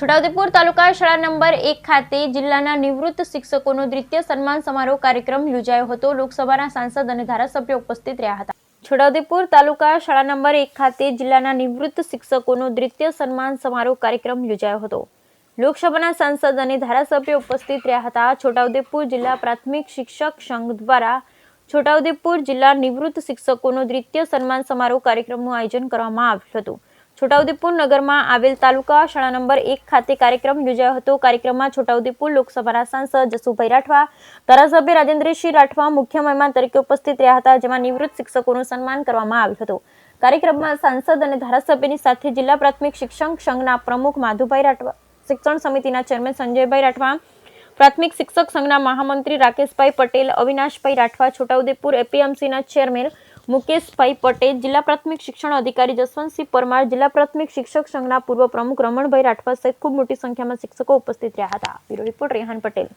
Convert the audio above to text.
છોટાઉદેપુર તાલુકા શાળા નંબર 1 ખાતે જિલ્લાના નિવૃત્ત શિક્ષકોનો દ્વિતીય સન્માન સમારોહ કાર્યક્રમ યોજાયો હતો। લોકસભાના સાંસદ અને ધારાસભ્યો ઉપસ્થિત રહ્યા હતા। છોટાઉદેપુર તાલુકા શાળા નંબર 1 ખાતે જિલ્લાના નિવૃત્ત શિક્ષકોનો દ્વિતીય સન્માન સમારોહ કાર્યક્રમ યોજાયો હતો। લોકસભાના સાંસદ અને ધારાસભ્યો ઉપસ્થિત રહ્યા હતા। છોટાઉદેપુર જિલ્લા પ્રાથમિક શિક્ષક સંઘ દ્વારા છોટાઉદેપુર જિલ્લા નિવૃત્ત શિક્ષકોનો દ્વિતીય સન્માન સમારોહ કાર્યક્રમનું આયોજન કરવામાં આવ્યું હતું। છોટાઉદેપુર નગરમાં આવેલ તાલુકા શાળા નંબર 1 ખાતે કાર્યક્રમ યોજાયો હતો। કાર્યક્રમમાં છોટાઉદેપુર લોકસભાના સાંસદ જસુભાઈ રાઠવા, ધારાસભ્ય રાજેન્દ્રસિંહ રાઠવા મુખ્ય મહેમાન તરીકે ઉપસ્થિત રહ્યા હતા, જેમાં નિવૃત્ત શિક્ષકોનું સન્માન કરવામાં આવ્યું હતું। કાર્યક્રમમાં સાંસદ અને ધારાસભ્યની સાથે જિલ્લા પ્રાથમિક શિક્ષક સંઘના પ્રમુખ માધુભાઈ રાઠવા, શિક્ષણ સમિતિના ચેરમેન સંજયભાઈ રાઠવા, પ્રાથમિક શિક્ષક સંઘના મહામંત્રી રાકેશભાઈ પટેલ, અવિનાશભાઈ રાઠવા, છોટાઉદેપુર એપીએમસીના ચેરમેન મુકેશભાઈ પટેલ, જિલ્લા પ્રાથમિક શિક્ષણ અધિકારી જસવંતસિંહ પરમાર, જિલ્લા પ્રાથમિક શિક્ષક સંઘના પૂર્વ પ્રમુખ રમણભાઈ રાઠવા સહિત ખૂબ મોટી સંખ્યામાં શિક્ષકો ઉપસ્થિત રહ્યા હતા। Bureau report Rehan Patel.